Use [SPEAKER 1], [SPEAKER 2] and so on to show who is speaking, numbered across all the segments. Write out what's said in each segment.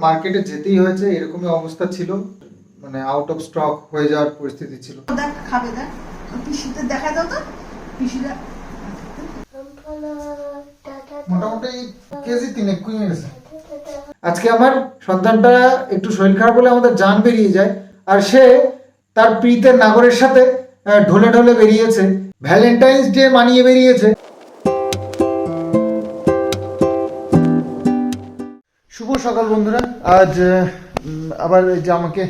[SPEAKER 1] মার্কেটে যেতেই হয়েছে, এরকমই অবস্থা ছিল, মানে আউট অফ স্টক হয়ে যাওয়ার পরিস্থিতি ছিল।
[SPEAKER 2] দেখ খাবে, দেখ পিসিতে দেখা দাও তো, পিসিটা
[SPEAKER 1] মোটামুটি কেজি 3 কমে গেছে। আজকে আমার সন্তানটা একটু শরীর খারাপ হলে আমাদের জান বেরিয়ে যায়, আর সে তার প্রীতের নাগরের সাথে ঢলে ঢলে বেরিয়েছে, ভ্যালেন্টাইন্স ডে মানিয়ে বেরিয়েছে। শুভ সকাল বন্ধুরা। আজ আবার এই যে আমাকে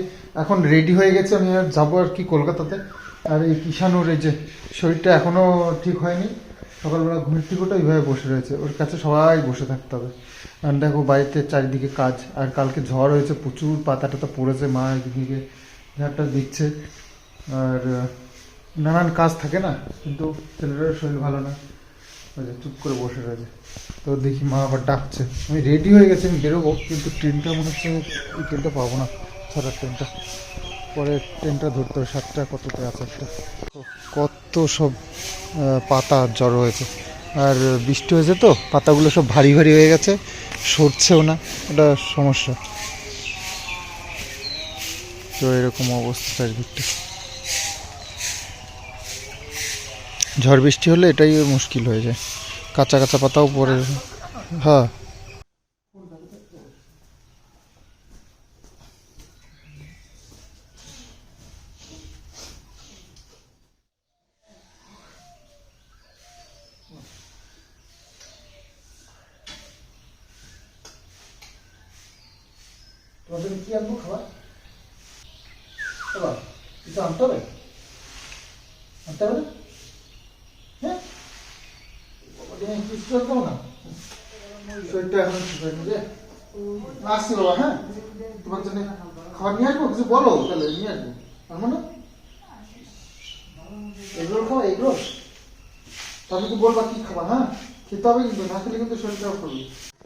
[SPEAKER 1] এখন রেডি হয়ে গেছে, আমি আর যাবো আর কি কলকাতাতে। আর এই কিষানুর এই যে শরীরটা এখনও ঠিক হয়নি, সকালবেলা ঘুমের থেকে ওটা এইভাবে বসে রয়েছে, ওর কাছে সবাই বসে থাকতে হবে। আর দেখো বাড়িতে চারিদিকে কাজ, আর কালকে ঝড় হয়েছে, প্রচুর পাতা টাতা পড়েছে, মা একদিকে ঝাড়টা দিচ্ছে, আর নানান কাজ থাকে না, কিন্তু ছেলেটার শরীর ভালো না, চুপ করে বসে রয়েছে। তো দেখি মা আবার ডাকছে, আমি রেডি হয়ে গেছি, আমি বেরোবো, কিন্তু ট্রেনটা মনে হচ্ছে এই ট্রেনটা পাবো না, সারার ট্রেনটা, পরে ট্রেনটা ধরতে হবে 7টা কততে আছে একটা। কত সব পাতা জড়ো হয়েছে, আর বৃষ্টি হয়েছে তো পাতাগুলো সব ভারী ভারী হয়ে গেছে, সরছেও না, এটা সমস্যা। তো এরকম অবস্থা চারিদিকটা, ঝড় বৃষ্টি হলে এটাই মুশকিল হয়ে যায়, কাঁচা কাঁচা পাতাও পড়ে। হ্যাঁ তোমাদের কি আনবো খাবার? কিছু আনতে হবে, আনতে হবে না? হ্যাঁ কিছু করবো না, শরীরটা এখন ঠিক হয়নি যে। আসছি বাবা, হ্যাঁ তোমার জন্য খাবার নিয়ে আসবো, কিছু বলো তাহলে নিয়ে আসবো। আনবো না এগুলো খাওয়া, এগুলো তবে কি বলবা কি খাবার, হ্যাঁ খেতে হবে, কিন্তু না খেলে কিন্তু শরীর খারাপ করবে।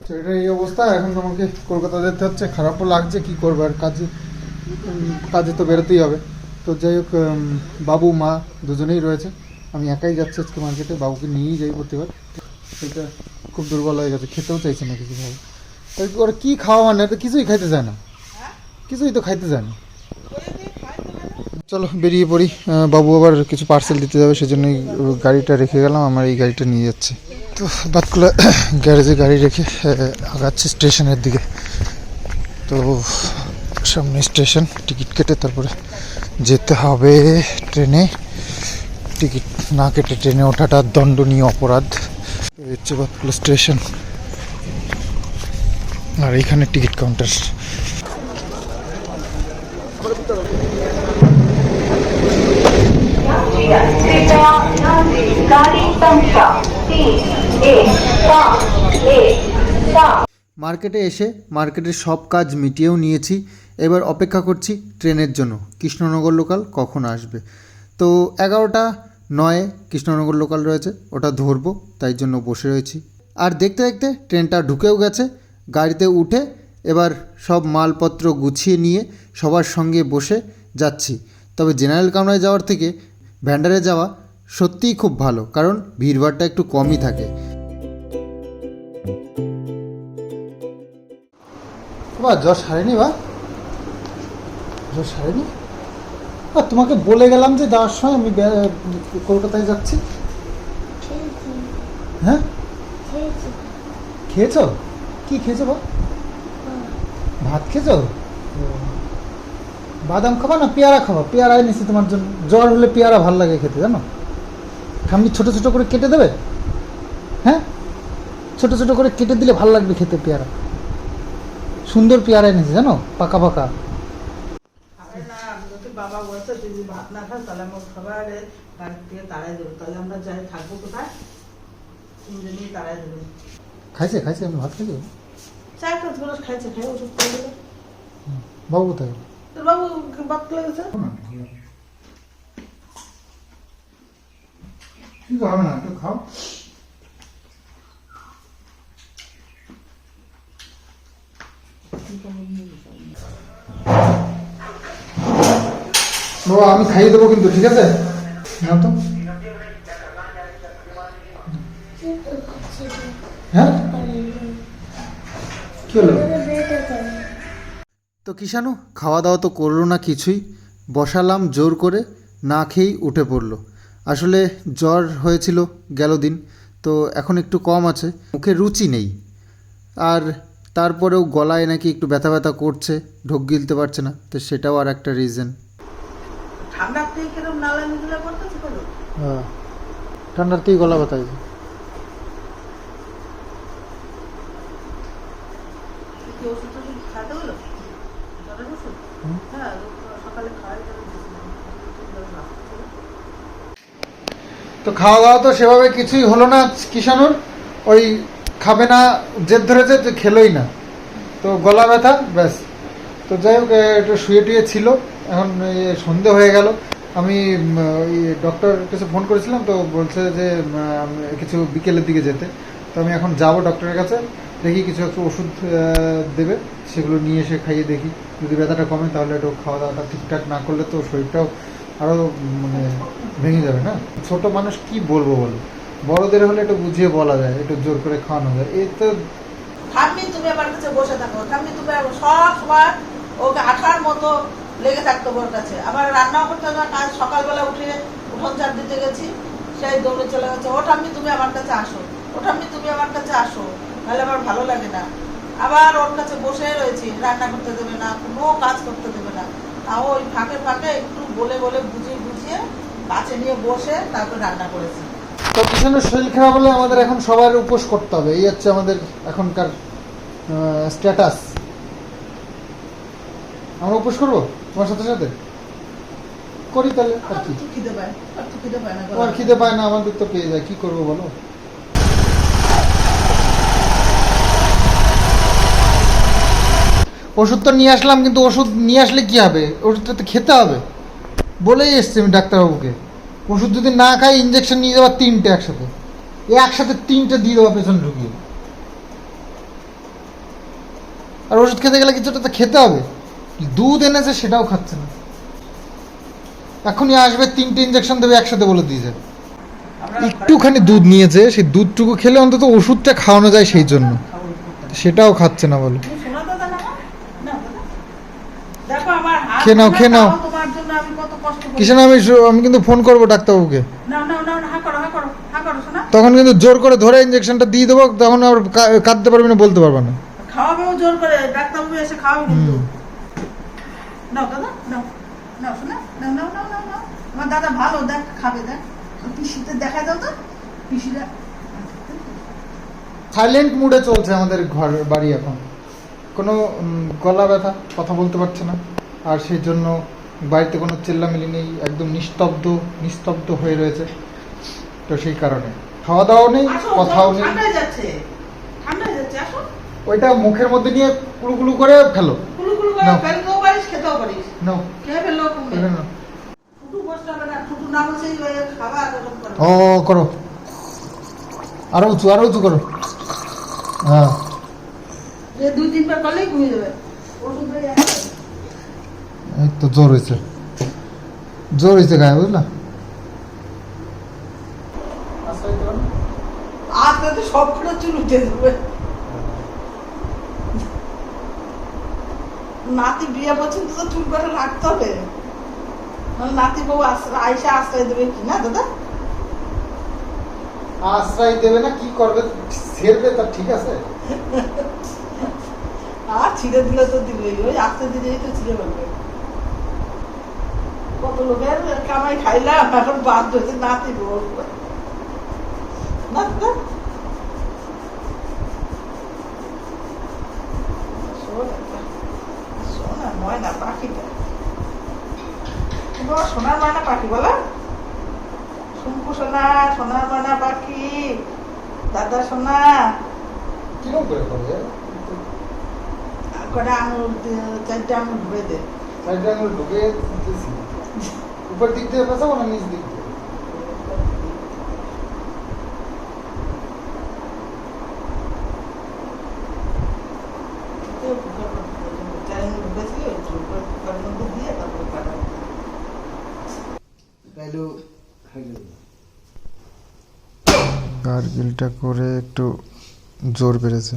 [SPEAKER 1] সেটা এই অবস্থা, এখন আমাকে কলকাতা যেতে হচ্ছে, খারাপও লাগছে, কি করবো আর, কাজে তো বেরোতেই হবে। তো যাই হোক, বাবু মা দুজনেই রয়েছে, আমি একাই যাচ্ছি আজকে মার্কেটে, বাবুকে নিয়েই যাই প্রতিবার। সেটা খুব দুর্বল হয়ে গেছে, খেতেও চাইছে না কিছু ভাবে, তাই ওরা কী খাওয়া মানে তো কিছুই খাইতে চায় না, কিছুই তো খাইতে চায় না। চলো বেরিয়ে পড়ি, বাবু আবার কিছু পার্সেল দিতে যাবে, সেজন্যই গাড়িটা রেখে গেলাম, আমার এই গাড়িটা নিয়ে যাচ্ছে। তো বাতকুলা গ্যারেজে গাড়ি রেখে আগাচ্ছি স্টেশনের দিকে। তো সামনে স্টেশন, টিকিট কেটে তারপরে যেতে হবে ট্রেনে। টিকিট না কেটে ট্রেনে ওঠাটা দণ্ডনীয় অপরাধ। হচ্ছে বাতকুলা স্টেশন, আর এইখানে টিকিট কাউন্টার। মার্কেটে এসে মার্কেটের সব কাজ মিটিয়েও নিয়েছি, এবার অপেক্ষা করছি ট্রেনের জন্য, কৃষ্ণনগর লোকাল কখন আসবে। তো 11:09 কৃষ্ণনগর লোকাল রয়েছে, ওটা ধরবো, তাই জন্য বসে রয়েছি। আর দেখতে দেখতে ট্রেনটা ঢুকেও গেছে, গাড়িতে উঠে এবার সব মালপত্র গুছিয়ে নিয়ে সবার সঙ্গে বসে যাচ্ছি। তবে জেনারেল কামরায় যাওয়ার থেকে ভ্যান্ডারে যাওয়া সত্যিই খুব ভালো, কারণ ভিড়ভাড়টা একটু কমই থাকে। বা জ্বর সারেনি, বা জ্বর সারেনি। তোমাকে বলে গেলাম যে যাওয়ার সময় আমি কলকাতায় যাচ্ছি। হ্যাঁ খেয়েছো? কি খেয়েছো বা? ভাত খেয়েছো? বাদাম খাবা না পেয়ারা খাবা? পেয়ারা এনেছি তোমার জন্য, জ্বর হলে পেয়ারা ভালো লাগে খেতে, জানো? আমি ছোট ছোট করে কেটে দেবে, হ্যাঁ ছোট ছোট করে কেটে দিলে ভালো লাগবে খেতে পেয়ারা, সুন্দর পেয়ারা এনেছি জানো, পাকা পাকা।
[SPEAKER 2] বাবা বলছে তুই যদি ভাত না খাস তাহলে আমার খাবার বাড়ি থেকে তাড়াই দেবো, তাহলে আমরা যাই থাকবো কোথায়, তিনজনই তাড়াই দেবো।
[SPEAKER 1] খাইছে খাইছে, আমি ভাত খাইছি,
[SPEAKER 2] চার পাঁচ গ্লাস খাইছে, খাই ওষুধ খেয়ে দেবে।
[SPEAKER 1] বাবু কোথায়?
[SPEAKER 2] তোর বাবু বাত লেগেছে,
[SPEAKER 1] ঠিক হবে না, একটু খাও। বাবা আমি খাইয়ে দেবো কিন্তু, ঠিক আছে? না তো হ্যাঁ কি হলো? তো কিষাণু খাওয়া দাওয়া তো করলো না কিছুই, বসালাম জোর করে, না খেয়েই উঠে পড়লো। আসলে জ্বর হয়েছিল গেল দিন, তো এখন একটু কম আছে, মুখে রুচি নেই। আর তারপরেও গলায় নাকি একটু ব্যথা ব্যথা করছে, ঢোক গিলতে পারছে না, তো সেটাও আর একটা রিজন।
[SPEAKER 2] ঠান্ডার থেকে কিরকম নালা নিগুলা করতেছে বলো?
[SPEAKER 1] হ্যাঁ, ঠান্ডার থেকেই গলা ব্যথা হয়েছে।
[SPEAKER 2] কি ওষুধ টষুধ খাইতে হলো? জ্বরের ওষুধ? হ্যাঁ, সকালে খাওয়াই যাবে।
[SPEAKER 1] তো খাওয়া দাওয়া তো সেভাবে কিছুই হলো না কিষাণুর, ওই খাবে না জেদ ধরেছে, যে খেলোই না, তো গলা ব্যথা ব্যাস। তো যাই হোক, একটু শুয়ে টুয়ে ছিল। এখন সন্ধে হয়ে গেল, আমি ওই ডক্টরের কাছে ফোন করেছিলাম, তো বলছে যে কিছু বিকেলের দিকে যেতে। তো আমি এখন যাব ডক্টরের কাছে, দেখি কিছু একটু ওষুধ দেবে, সেগুলো নিয়ে এসে খাইয়ে দেখি। যদি ব্যথাটা কমে তাহলে একটু খাওয়া দাওয়াটা ঠিকঠাক না করলে তো শরীরটাও আরও মানে ভেঙে যাবে না। ছোট মানুষ কি বলবো বলো, বড়দের হলে একটু বুঝিয়ে বলা যায়, একটু জোর করে খাওয়ানো যায়। এই তো
[SPEAKER 2] ঠাম্মি তুমি আমার কাছে বসে থাকো, ঠাম্মি তুমি সব সময় ওকে আঠার মতো লেগে থাকতো ওর কাছে। আবার রান্নাও করতে হবে, কাজ সকালবেলা উঠে উঠোন ঝাড় দিতে গেছি, সেই দৌড়ে চলে গেছে, ও ঠাম্মি তুমি আমার কাছে আসো, ও ঠাম্মি তুমি আমার কাছে আসো, নাহলে আমার ভালো লাগে না। আবার ওর কাছে বসে রয়েছি, রান্না করতে দেবে না, কোনো কাজ করতে দেবে না। তাও ওই ফাঁকে ফাঁকে একটু বলে বলে বুঝিয়ে বুঝিয়ে কাছে নিয়ে বসে তারপর রান্না করেছি।
[SPEAKER 1] তো কিষাণুর শরীর খারাপ হলে আমাদের এখন সবার উপোস করতে হবে, এই হচ্ছে আমাদের এখনকার স্ট্যাটাস। আমরা উপোস করবো তোমার সাথে সাথে, করি তাহলে আর কি।
[SPEAKER 2] খিদে পায়, আর তো খিদে পায় না।
[SPEAKER 1] তোমার খিদে পায় না, আমাদের তো পেয়ে যায়, কি করবো বলো। ওষুধ তো নিয়ে আসলাম, কিন্তু ওষুধ নিয়ে আসলে কি হবে, ওষুধটা তো খেতে হবে, বলেই এসছি আমি ডাক্তারবাবুকে। ওষুধ যদি না খাই, ইঞ্জেকশন নিয়ে যাওয়ার 3টে একসাথে, একসাথে 3টে দিয়ে দেওয়া পেছনে ঢুকিয়ে। আর ওষুধ খেতে গেলে কিছুটা তো খেতে হবে। দুধ এনেছে সেটাও খাচ্ছে না, এখনই আসবে 3টে ইঞ্জেকশন দেবে একসাথে বলে দিয়েছে। একটুখানি দুধ নিয়েছে, সেই দুধটুকু খেলে অন্তত ওষুধটা খাওয়ানো যায়, সেই জন্য সেটাও খাচ্ছে না বলে। খেয়ে নাও, খেয়ে নাও। কিষাণু আমি কিন্তু ফোন করবো ডাক্তারবাবুকে, তখন কিন্তু জোর করে ধরে ইঞ্জেকশনটা দিয়ে দেবো, তখন আর কাঁদতে পারবি না, বলতে পারবে না।
[SPEAKER 2] খাওয়াবেও জোর করে, ডাক্তারবাবু এসে খাওয়াবে কিন্তু। নাও দাদা, নাও নাও শোনা, নাও নাও নাও নাও নাও। আমার দাদা ভালো, দেখ খাবে, দেখ পিসিতে দেখা দাও তো, পিসিরা
[SPEAKER 1] সাইলেন্ট মুডে চলছে আমাদের ঘর বাড়ি এখন। কোনো গলা ব্যথা, কথা বলতে পারছে না, আর সেই জন্য বাড়িতে কোনো চেল্লামিলি নেই, একদম নিস্তব্ধ হয়ে রয়েছে। তো সেই কারণে খাওয়া দাওয়াও নেই, কথাও নেই।
[SPEAKER 2] ঠান্ডা যাচ্ছে, ঠান্ডা যাচ্ছে, আসো।
[SPEAKER 1] ওইটা মুখের মধ্যে নিয়ে কুলুকুলু করে ফেলো,
[SPEAKER 2] কুলুকুলু করে ফেলতেও পারিস, খেতেও পারিস।
[SPEAKER 1] নাও
[SPEAKER 2] খেয়ে ফেললেও কমবে।
[SPEAKER 1] না,
[SPEAKER 2] ফুটু বসতে হবে না, ফুটু না বসেই খাবার গরম করে।
[SPEAKER 1] ও করো, আরো উঁচু করো। হ্যাঁ,
[SPEAKER 2] যে 2-3 বার করলেই ঘুমিয়ে যাবে। ওষুধ হয়ে
[SPEAKER 1] এই তো জোর হয়েছে গায়ে, বুঝলা।
[SPEAKER 2] আজকে তো সবগুলো চুল উঠে যাবে। নাতি বিয়ে পর্যন্ত তো চুল করে রাখতে হবে, নাতি বউ আইসা আশ্রয় দেবে কি না দাদা?
[SPEAKER 1] আশ্রয় দেবে না, কি করবে, ছেড়বে, তার ঠিক আছে।
[SPEAKER 2] আর ছিঁড়ে দিলে তো দিবেই, ওই আস্তে দিলেই তো ছিঁড়ে ফেলবে। কত লোকের কামাই খাইলাম, এখন বাদ হয়েছে নাতি বউ না দাদা। সোনা ময়না পাখিটা, সোনার ময়না পাখি বলা, শঙ্কু সোনা, সোনার ময়না পাখি, দাদা সোনা।
[SPEAKER 1] কিরকম করে করবে,
[SPEAKER 2] কটা আঙুল, 4টে আঙুল ঢুকে দে।
[SPEAKER 1] 4টে আঙুল ঢুকে দিতেছি, উপর দিক দিয়ে পেঁচাবো না নিচ দিক দিয়ে? গার্গিলটা করে একটু জোর বেড়েছে।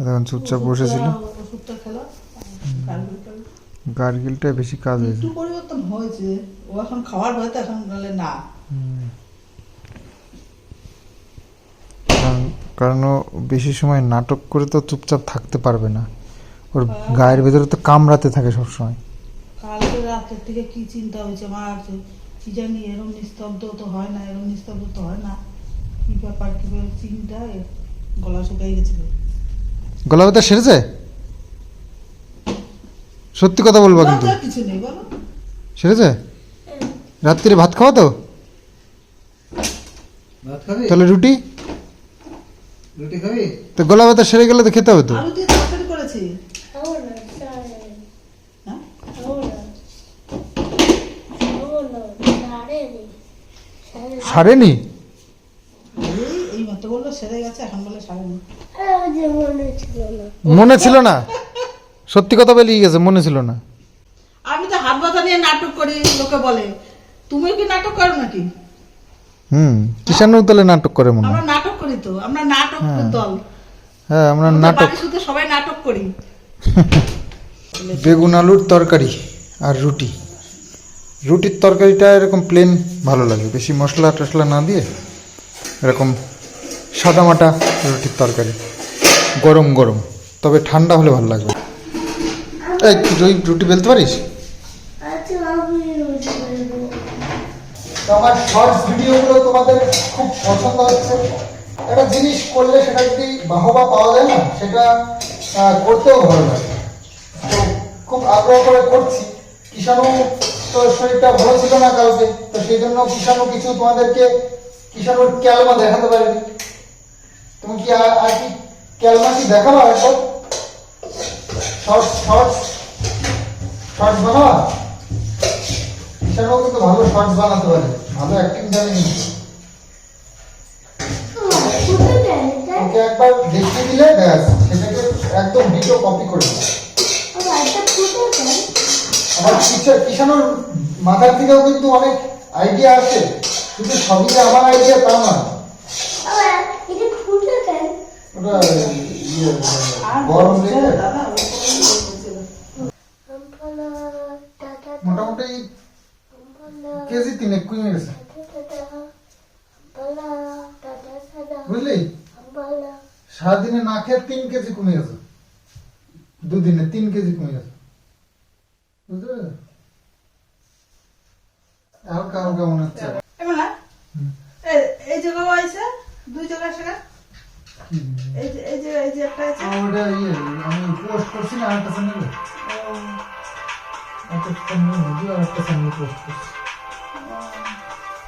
[SPEAKER 1] তখন চুপচাপ বসেছিল।
[SPEAKER 2] ওষুধটা খেলো,
[SPEAKER 1] গার্গিলটা বেশি কাজ হয়েছে।
[SPEAKER 2] একটু পরিবর্তন হয়েছে, ও এখন খাওয়ার ভয়তে এখন বলে না।
[SPEAKER 1] কারণ ও বেশি সময় নাটক করে তো চুপচাপ থাকতে পারবে না, ওর গায়ের ভেতরে তো কামড়াতে থাকে সবসময়।
[SPEAKER 2] কালকে রাতের থেকে কি চিন্তা হয়েছে আমার, যে কি জানি এরকম নিস্তব্ধ তো হয় না, এরকম নিস্তব্ধ তো হয় না, কি ব্যাপার কি ব্যাপার চিন্তা, গলা শুকাই গেছিল।
[SPEAKER 1] গলা ব্যথা সেরেছে? সত্যি কথা বলবো কিন্তু,
[SPEAKER 2] লজ্জার কিছু নেই বলো।
[SPEAKER 1] সেরেছে? রাত্রিরে ভাত খাওয়া তো?
[SPEAKER 3] ভাত খাবি?
[SPEAKER 1] তাহলে রুটি?
[SPEAKER 3] রুটি খাবি?
[SPEAKER 1] তো গলা ব্যথা সেরে গেলে তো খেতে হবে তো।
[SPEAKER 2] আলু দিয়ে তরকারি করেছি। হ্যাঁ?
[SPEAKER 1] সারেনি?
[SPEAKER 2] এই মাত্র বললো সেরে গেছে, এখন বলে সারেনি।
[SPEAKER 1] মনে ছিল না, সত্যি কথা বেরিয়ে গেছে, মনে ছিল না।
[SPEAKER 2] আমি তো হাত ব্যথা নিয়ে নাটক করি, লোকে বলে তুমি কি নাটক করো নাকি?
[SPEAKER 1] কিষানু তাহলে নাটক করে মনে
[SPEAKER 2] আমরা
[SPEAKER 1] হয়।
[SPEAKER 2] নাটক করি তো, আমরা নাটক দল।
[SPEAKER 1] হ্যাঁ, আমরা
[SPEAKER 2] আমাদের
[SPEAKER 1] নাটক।
[SPEAKER 2] বাড়ি শুধু সবাই নাটক করি।
[SPEAKER 1] বেগুন আলুর তরকারি আর রুটি। রুটির তরকারিটা এরকম প্লেন ভালো লাগে, বেশি মশলা টশলা না দিয়ে, এরকম সাদামাটা রুটির তরকারি, গরম গরম, তবে ঠান্ডা হলে ভালো লাগবে। এই তুই রুটি বেলতে পারিস? আমার শর্টস ভিডিওগুলো তোমাদের খুব পছন্দ হচ্ছে। একটা জিনিস করলে সেটা যদি বাহবা পাওয়া যায় না, সেটা করতেও ভালো লাগে। তো খুব আগ্রহ করে করছি। কিষানু তো শরীরটা ভালো ছিল না কালকে, তো সেই জন্য কিষানু কিছু তোমাদেরকে কিষানুর ক্যালমা দেখাতে পারিনি। তুমি কি আর কি ক্যালমা কি দেখাবো? এখন শর্টস শর্টস শর্টস বানাবা? কিষানু কিন্তু ভালো শর্টস বানাতে পারে, ভালো অ্যাক্টিং জানে। ওকে একবার দেখিয়ে দিলে ব্যাস, সেটাকে একদম ভিডিও কপি করে দিবে। আমার কিষানুর মাথার থেকেও কিন্তু অনেক আইডিয়া আছে, কিন্তু সবই যে আমার আইডিয়া তা না। ওটা গরম লেগে মোটামুটি কেজি 3 কমে গেছে, বুঝলি? সারাদিনে না খেয়ে 3 কেজি কমে গেছে, দুদিনে 3 কেজি কমে গেছে, বুঝতে পেরেছো? হালকা হালকা মনে হচ্ছে।
[SPEAKER 2] এই জায়গাও আছে, দুই জায়গায় সেটা এই যে একটা আছে।
[SPEAKER 1] ওটা আমি পোস্ট করছি না, আরেকটা চ্যানেলে, একটা চ্যানেলে ভিডিও আর একটা চ্যানেলে পোস্ট করছি।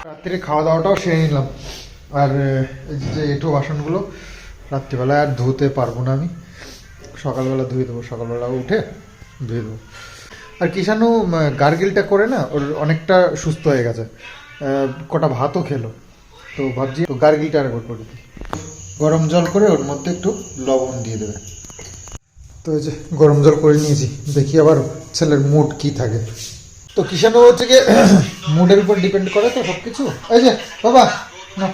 [SPEAKER 1] রাত্রে খাওয়া দাওয়াটাও সেরে নিলাম। আর এই যে এঁটো বাসনগুলো রাত্রিবেলা আর ধুতে পারবো না, আমি সকালবেলা ধুয়ে দেবো, সকালবেলা উঠে ধুয়ে দেবো। আর কিষানু গার্গিলটা করে না, ওর অনেকটা সুস্থ হয়ে গেছে, কটা ভাতও খেলো। তো ভাবছি তো গার্গিলটা আরেকবার করে দিই, গরম জল করে ওর মধ্যে একটু লবণ দিয়ে দেবে। তো এই যে গরম জল করে নিয়েছি, দেখি আবার ছেলের মুড কি থাকে। তো কিষানু হচ্ছে গিয়ে মুডের উপর ডিপেন্ড করে তো সব কিছু। এই যে বাবা না,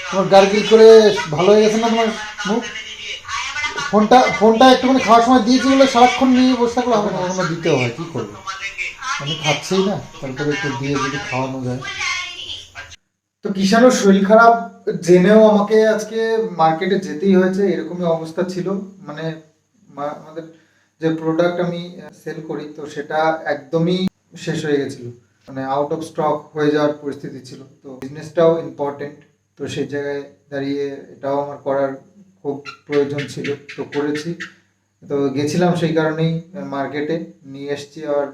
[SPEAKER 1] তোমার গার্গিল করে ভালো হয়ে গেছে না তোমার মুখ? ফোনটা একটুখানি খাওয়ার সময় দিয়েছি বলে সারাক্ষণ নিয়ে বসে থাকলে হবে না, কখনো দিতেও হয়, কি করবো? আমি খাচ্ছিই না, তারপরে একটু দিয়ে যদি খাওয়ানো যায়। তো কিষানুর শরীর খারাপ জেনেও আমাকে আজকে মার্কেটে যেতেই হয়েছে, এরকমই অবস্থা ছিল। মানে আমাদের যে প্রোডাক্ট আমি সেল করি, তো সেটা একদমই শেষ হয়ে গেছিল, মানে আউট অফ স্টক হয়ে যাওয়ার পরিস্থিতি ছিল। তো বিজনেসটাও ইম্পর্টেন্ট, তো সেই জায়গায় দাঁড়িয়ে এটাও আমার করার খুব প্রয়োজন ছিল, তো করেছি। তো গেছিলাম সেই কারণেই মার্কেটে, নিয়ে এসছি, আর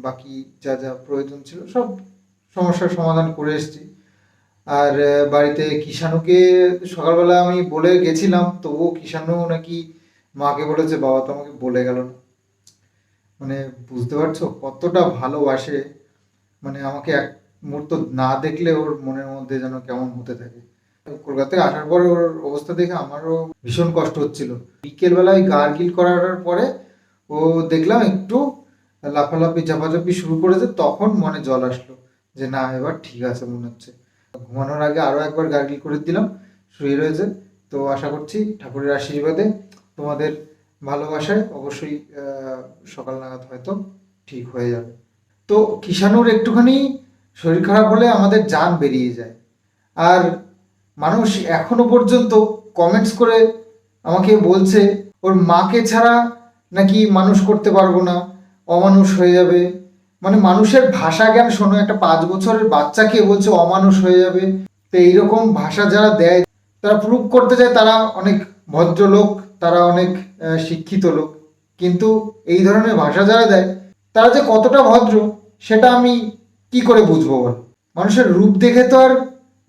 [SPEAKER 1] বাকি যা যা প্রয়োজন ছিল সব সমস্যার সমাধান করে এসছি। আর বাড়িতে কিষানুকে সকালবেলা আমি বলে গেছিলাম, তো ও কিষানু নাকি মাকে বলেছে, বাবা তো আমাকে বলে গেল না। মানে বুঝতে পারছো কতটা ভালোবাসে, মানে আমাকে এক মুহূর্ত না দেখলে ওর মনের মধ্যে যেন কেমন হতে থাকে। কলকাতায় আসার পরে ওর অবস্থা দেখে আমারও ভীষণ কষ্ট হচ্ছিল। বিকেলবেলায় গার্গিল করার পরে ও দেখলাম একটু লাফালাফি ঝাপাঝাপি শুরু করেছে, তখন মনে জল আসলো যে না, এবার ঠিক আছে মনে হচ্ছে। ঘুমানোর আগে আরও একবার গার্গিল করে দিলাম, শুয়ে রয়েছে। তো আশা করছি ঠাকুরের আশীর্বাদে তোমাদের ভালোবাসায় অবশ্যই সকাল নাগাদ হয়তো ঠিক হয়ে যাবে। তো কিষাণুর একটুখানি শরীর খারাপ হলে আমাদের জান বেরিয়ে যায়। আর মানুষ এখনো পর্যন্ত কমেন্টস করে আমাকে বলছে ওর মাকে ছাড়া নাকি মানুষ করতে পারবো না, অমানুষ হয়ে যাবে। মানে মানুষের ভাষা জ্ঞান শোনো, একটা 5 বছরের বাচ্চাকে বলছে অমানুষ হয়ে যাবে। তো এইরকম ভাষা যারা দেয় তারা প্রুভ করতে চায় তারা অনেক ভদ্রলোক, তারা অনেক শিক্ষিত লোক, কিন্তু এই ধরনের ভাষা যারা দেয় তারা যে কতটা ভদ্র সেটা আমি কি করে বুঝবো বল? মানুষের রূপ দেখে তো আর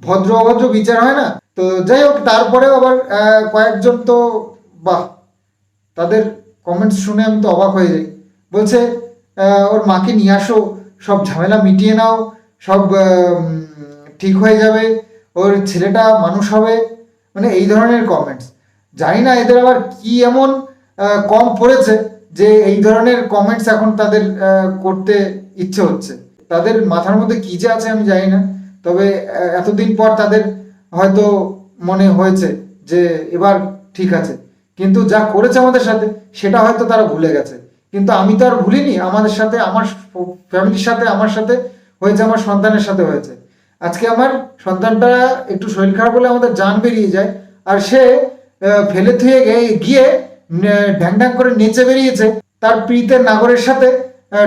[SPEAKER 1] ভদ্র অভদ্র বিচার হয় না। তো যাই হোক, তারপরেও আবার কয়েকজন তো বাহ, তাদের কমেন্টস শুনে আমি তো অবাক হয়ে যাই। বলছে ওর মাকে নিয়ে আসো, সব ঝামেলা মিটিয়ে নাও, সব ঠিক হয়ে যাবে, ওর ছেলেটা মানুষ হবে। মানে এই ধরনের কমেন্টস, জানি না এদের আবার কি এমন কম পড়েছে যে এই ধরনের কমেন্টস এখন তাদের করতে ইচ্ছে হচ্ছে। তাদের মাথার মধ্যে কি যে আছে আমি জানি না, তবে এতদিন পর তাদের হয়তো মনে হয়েছে যে এবার ঠিক আছে, কিন্তু যা করেছে আমাদের সাথে সেটা হয়তো তারা ভুলে গেছে। কিন্তু আমি তো আর ভুলিনি, আমাদের সাথে, আমার ফ্যামিলির সাথে, আমার সাথে হয়েছে, আমার সন্তানের সাথে হয়েছে। আজকে আমার সন্তানটা একটু শরীর খারাপ হলে আমাদের জান বেরিয়ে যায়, আর সে ফেলে থুয়ে গিয়ে ঢ্যাং ঢ্যাং করে নেচে বেরিয়েছে, তার প্রীতের নাগরের সাথে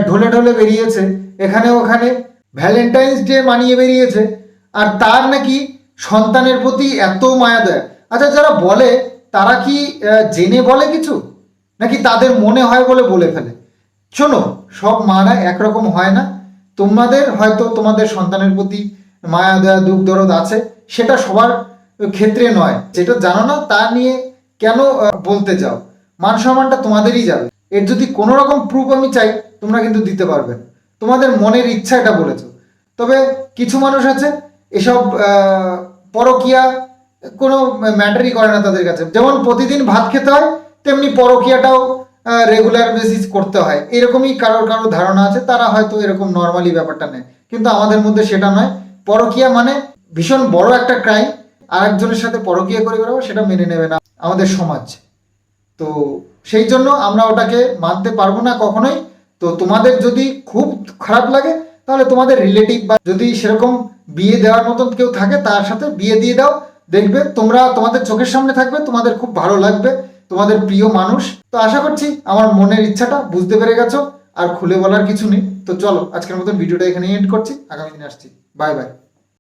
[SPEAKER 1] ঢলে ঢলে বেরিয়েছে, এখানে ওখানে ভ্যালেন্টাইন্স ডে মানিয়ে বেরিয়েছে। আর তার নাকি সন্তানের প্রতি এত মায়া দেয়। আচ্ছা, যারা বলে তারা কি জেনে বলে কিছু, নাকি তাদের মনে হয় বলে বলে ফেলে? শোনো, সব মারা একরকম হয় না। তোমাদের হয়তো তোমাদের সন্তানের প্রতি মায়া দয়া দুঃখ দরদ আছে, সেটা সবার ক্ষেত্রে নয়। যেটা জানো না তা নিয়ে কেন বলতে যাও? মান সম্মানটা তোমাদেরই যাবে। এর যদি কোনো রকম প্রুফ আমি চাই, তোমরা কিন্তু দিতে পারবে না। তোমাদের মনের ইচ্ছা এটা বলেছো। তবে কিছু মানুষ আছে এসব পরকীয়া কোনো ম্যাটারই করে না তাদের কাছে। যেমন প্রতিদিন ভাত খেতে হয়, তেমনি পরকীয়াটাও রেগুলার বেসিস করতে হয়, এরকমই কারোর ধারণা আছে। তারা হয়তো এরকম নর্মালি ব্যাপারটা নেয়, কিন্তু আমাদের মধ্যে সেটা নয়। পরকীয়া মানে ভীষণ বড় একটা ক্রাইম। আরেকজনের সাথে পরকীয়া করে বেরোবো, সেটা মেনে নেবে না আমাদের সমাজ। তো সেই জন্য আমরা ওটাকে মানতে পারবো না কখনোই। তো তোমাদের যদি খুব খারাপ লাগে, তাহলে তোমাদের রিলেটিভ বা যদি সেরকম বিয়ে দেওয়ার মতন কেউ থাকে, তার সাথে বিয়ে দিয়ে দাও। দেখবে তোমরা, তোমাদের চোখের সামনে থাকবে, তোমাদের খুব ভালো লাগবে, তোমাদের প্রিয় মানুষ। তো আশা করছি আমার মনের ইচ্ছাটা বুঝতে পেরে গেছো, আর খুলে বলার কিছু নেই। তো চলো, আজকের মতন ভিডিওটা এখানে এন্ড করছি, আগামী দিনে আসছি। Bye bye.